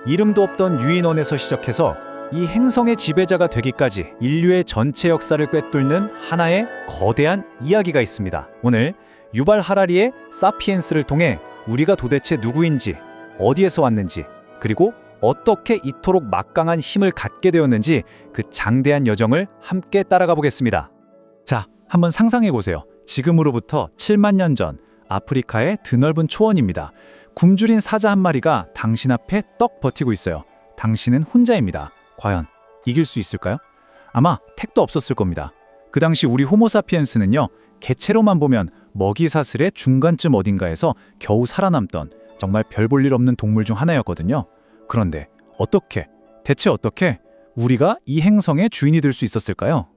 이름도 없던 유인원에서 시작해서 이 행성의 지배자가 되기까지 인류의 전체 역사를 꿰뚫는 하나의 거대한 이야기가 있습니다. 오늘 유발 하라리의 사피엔스를 통해 우리가 도대체 누구인지, 어디에서 왔는지, 그리고 어떻게 이토록 막강한 힘을 갖게 되었는지 그 장대한 여정을 함께 따라가 보겠습니다. 자, 한번 상상해 보세요. 지금으로부터 7만 년 전 아프리카의 드넓은 초원입니다. 굶주린 사자 한 마리가 당신 앞에 떡 버티고 있어요. 당신은 혼자입니다. 과연 이길 수 있을까요? 아마 택도 없었을 겁니다. 그 당시 우리 호모사피엔스는요, 개체로만 보면 먹이 사슬의 중간쯤 어딘가에서 겨우 살아남던 정말 별 볼 일 없는 동물 중 하나였거든요. 그런데 대체 어떻게 우리가 이 행성의 주인이 될 수 있었을까요?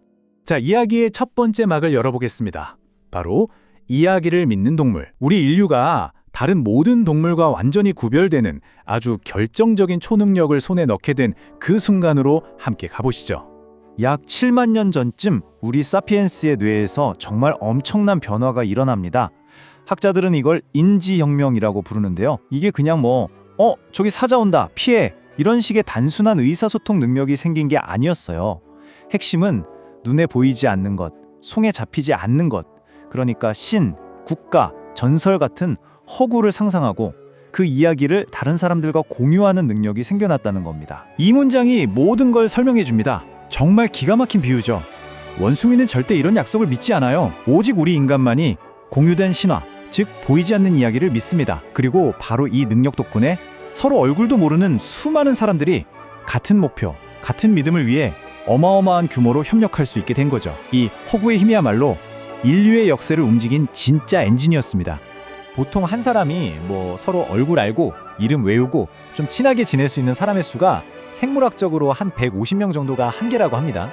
자, 이야기의 첫 번째 막을 열어보겠습니다. 바로 이야기를 믿는 동물. 우리 인류가 다른 모든 동물과 완전히 구별되는 아주 결정적인 초능력을 손에 넣게 된 그 순간으로 함께 가보시죠. 약 7만 년 전쯤 우리 사피엔스의 뇌에서 정말 엄청난 변화가 일어납니다. 학자들은 이걸 인지혁명이라고 부르는데요. 이게 그냥 저기 사자 온다, 피해! 이런 식의 단순한 의사소통 능력이 생긴 게 아니었어요. 핵심은 눈에 보이지 않는 것, 손에 잡히지 않는 것, 그러니까 신, 국가, 전설 같은 허구를 상상하고 그 이야기를 다른 사람들과 공유하는 능력이 생겨났다는 겁니다. 이 문장이 모든 걸 설명해 줍니다. 정말 기가 막힌 비유죠. 원숭이는 절대 이런 약속을 믿지 않아요. 오직 우리 인간만이 공유된 신화, 즉 보이지 않는 이야기를 믿습니다. 그리고 바로 이 능력 덕분에 서로 얼굴도 모르는 수많은 사람들이 같은 목표, 같은 믿음을 위해 어마어마한 규모로 협력할 수 있게 된 거죠. 이 허구의 힘이야말로 인류의 역사를 움직인 진짜 엔진이었습니다. 보통 한 사람이 서로 얼굴 알고 이름 외우고 좀 친하게 지낼 수 있는 사람의 수가 생물학적으로 한 150명 정도가 한계라고 합니다.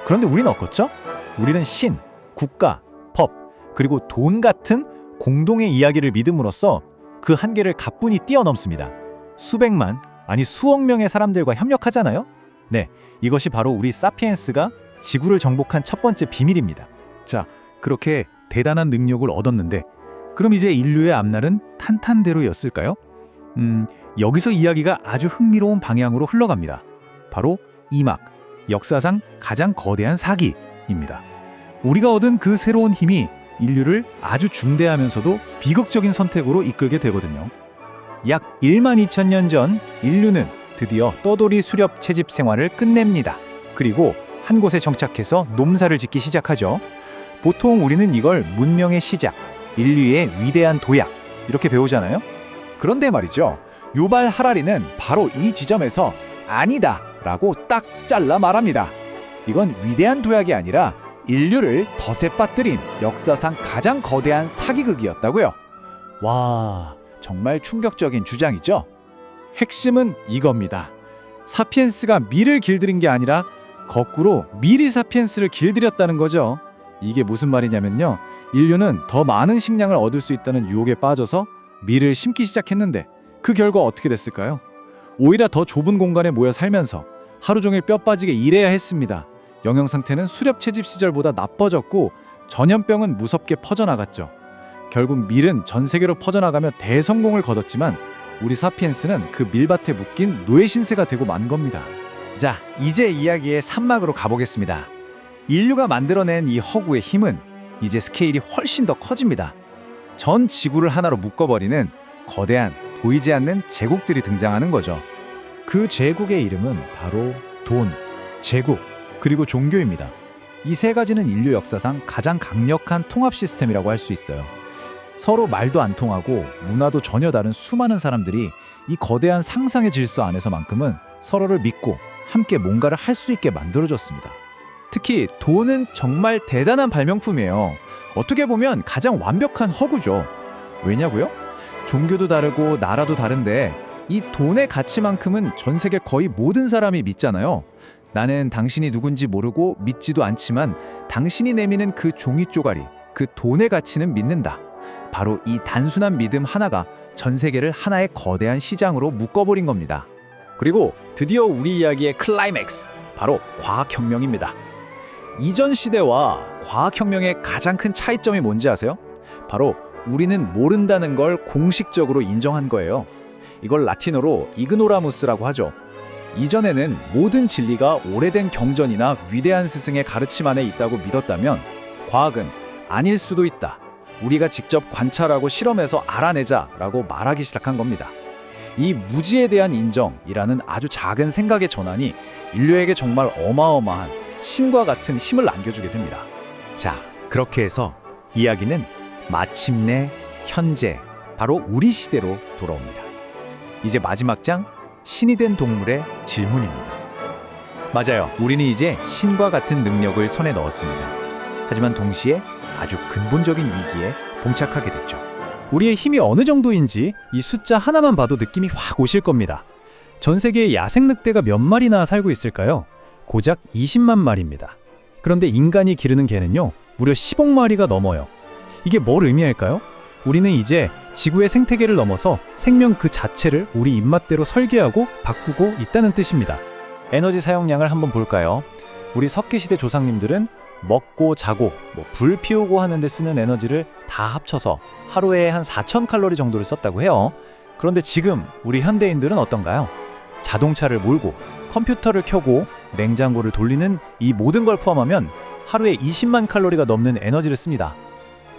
그런데 우리는 어떻죠? 우리는 신, 국가, 법, 그리고 돈 같은 공동의 이야기를 믿음으로써 그 한계를 가뿐히 뛰어넘습니다. 수백만, 아니 수억 명의 사람들과 협력하잖아요? 네, 이것이 바로 우리 사피엔스가 지구를 정복한 첫 번째 비밀입니다. 자, 그렇게 대단한 능력을 얻었는데 그럼 이제 인류의 앞날은 탄탄대로였을까요? 여기서 이야기가 아주 흥미로운 방향으로 흘러갑니다. 바로 이막, 역사상 가장 거대한 사기입니다. 우리가 얻은 그 새로운 힘이 인류를 아주 중대하면서도 비극적인 선택으로 이끌게 되거든요. 약 1만 2천 년 전 인류는 드디어 떠돌이 수렵 채집 생활을 끝냅니다. 그리고 한 곳에 정착해서 농사를 짓기 시작하죠. 보통 우리는 이걸 문명의 시작, 인류의 위대한 도약 이렇게 배우잖아요. 그런데 말이죠, 유발 하라리는 바로 이 지점에서 아니다 라고 딱 잘라 말합니다. 이건 위대한 도약이 아니라 인류를 덫에 빠뜨린 역사상 가장 거대한 사기극이었다고요. 와, 정말 충격적인 주장이죠. 핵심은 이겁니다. 사피엔스가 미를 길들인 게 아니라 거꾸로 미리 사피엔스를 길들였다는 거죠. 이게 무슨 말이냐면요, 인류는 더 많은 식량을 얻을 수 있다는 유혹에 빠져서 밀을 심기 시작했는데 그 결과 어떻게 됐을까요? 오히려 더 좁은 공간에 모여 살면서 하루 종일 뼈 빠지게 일해야 했습니다. 영양 상태는 수렵 채집 시절보다 나빠졌고 전염병은 무섭게 퍼져나갔죠. 결국 밀은 전 세계로 퍼져나가며 대성공을 거뒀지만 우리 사피엔스는 그 밀밭에 묶인 노예 신세가 되고 만 겁니다. 자, 이제 이야기의 산막으로 가보겠습니다. 인류가 만들어낸 이 허구의 힘은 이제 스케일이 훨씬 더 커집니다. 전 지구를 하나로 묶어버리는 거대한 보이지 않는 제국들이 등장하는 거죠. 그 제국의 이름은 바로 돈, 제국, 그리고 종교입니다. 이 세 가지는 인류 역사상 가장 강력한 통합 시스템이라고 할 수 있어요. 서로 말도 안 통하고 문화도 전혀 다른 수많은 사람들이 이 거대한 상상의 질서 안에서만큼은 서로를 믿고 함께 뭔가를 할 수 있게 만들어줬습니다. 특히 돈은 정말 대단한 발명품이에요. 어떻게 보면 가장 완벽한 허구죠. 왜냐고요? 종교도 다르고 나라도 다른데 이 돈의 가치만큼은 전 세계 거의 모든 사람이 믿잖아요. 나는 당신이 누군지 모르고 믿지도 않지만 당신이 내미는 그 종이 쪼가리, 그 돈의 가치는 믿는다. 바로 이 단순한 믿음 하나가 전 세계를 하나의 거대한 시장으로 묶어버린 겁니다. 그리고 드디어 우리 이야기의 클라이맥스, 바로 과학혁명입니다. 이전 시대와 과학혁명의 가장 큰 차이점이 뭔지 아세요? 바로 우리는 모른다는 걸 공식적으로 인정한 거예요. 이걸 라틴어로 이그노라무스라고 하죠. 이전에는 모든 진리가 오래된 경전이나 위대한 스승의 가르침 안에 있다고 믿었다면 과학은 아닐 수도 있다. 우리가 직접 관찰하고 실험해서 알아내자라고 말하기 시작한 겁니다. 이 무지에 대한 인정이라는 아주 작은 생각의 전환이 인류에게 정말 어마어마한 신과 같은 힘을 안겨주게 됩니다. 자, 그렇게 해서 이야기는 마침내 현재 바로 우리 시대로 돌아옵니다. 이제 마지막 장, 신이 된 동물의 질문입니다. 맞아요. 우리는 이제 신과 같은 능력을 손에 넣었습니다. 하지만 동시에 아주 근본적인 위기에 봉착하게 됐죠. 우리의 힘이 어느 정도인지 이 숫자 하나만 봐도 느낌이 확 오실 겁니다. 전 세계에 야생 늑대가 몇 마리나 살고 있을까요? 고작 20만 마리입니다. 그런데 인간이 기르는 개는요, 무려 10억 마리가 넘어요. 이게 뭘 의미할까요? 우리는 이제 지구의 생태계를 넘어서 생명 그 자체를 우리 입맛대로 설계하고 바꾸고 있다는 뜻입니다. 에너지 사용량을 한번 볼까요? 우리 석기시대 조상님들은 먹고 자고 불 피우고 하는데 쓰는 에너지를 다 합쳐서 하루에 한 4,000칼로리 정도를 썼다고 해요. 그런데 지금 우리 현대인들은 어떤가요? 자동차를 몰고 컴퓨터를 켜고 냉장고를 돌리는 이 모든 걸 포함하면 하루에 20만 칼로리가 넘는 에너지를 씁니다.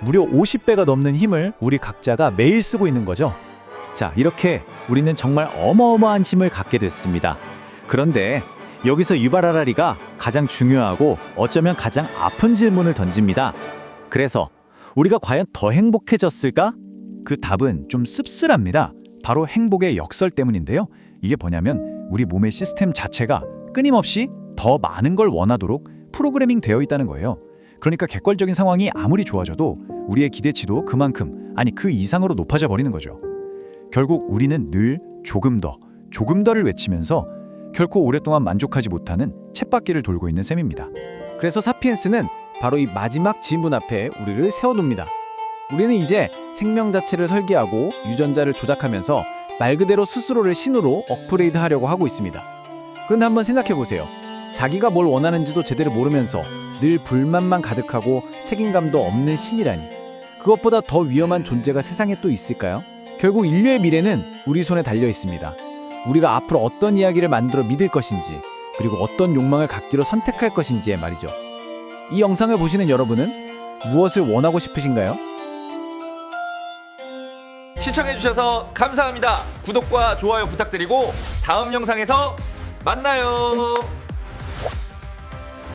무려 50배가 넘는 힘을 우리 각자가 매일 쓰고 있는 거죠. 자, 이렇게 우리는 정말 어마어마한 힘을 갖게 됐습니다. 그런데 여기서 유발 하라리가 가장 중요하고 어쩌면 가장 아픈 질문을 던집니다. 그래서 우리가 과연 더 행복해졌을까? 그 답은 좀 씁쓸합니다. 바로 행복의 역설 때문인데요. 이게 뭐냐면 우리 몸의 시스템 자체가 끊임없이 더 많은 걸 원하도록 프로그래밍 되어 있다는 거예요. 그러니까 객관적인 상황이 아무리 좋아져도 우리의 기대치도 그만큼, 아니 그 이상으로 높아져 버리는 거죠. 결국 우리는 늘 조금 더를 외치면서 결코 오랫동안 만족하지 못하는 쳇바퀴를 돌고 있는 셈입니다. 그래서 사피엔스는 바로 이 마지막 질문 앞에 우리를 세워둡니다. 우리는 이제 생명 자체를 설계하고 유전자를 조작하면서 말 그대로 스스로를 신으로 업그레이드 하려고 하고 있습니다. 그런데 한번 생각해보세요. 자기가 뭘 원하는지도 제대로 모르면서 늘 불만만 가득하고 책임감도 없는 신이라니. 그것보다 더 위험한 존재가 세상에 또 있을까요? 결국 인류의 미래는 우리 손에 달려 있습니다. 우리가 앞으로 어떤 이야기를 만들어 믿을 것인지, 그리고 어떤 욕망을 갖기로 선택할 것인지에 말이죠. 이 영상을 보시는 여러분은 무엇을 원하고 싶으신가요? 시청해주셔서 감사합니다. 구독과 좋아요 부탁드리고 다음 영상에서 만나요.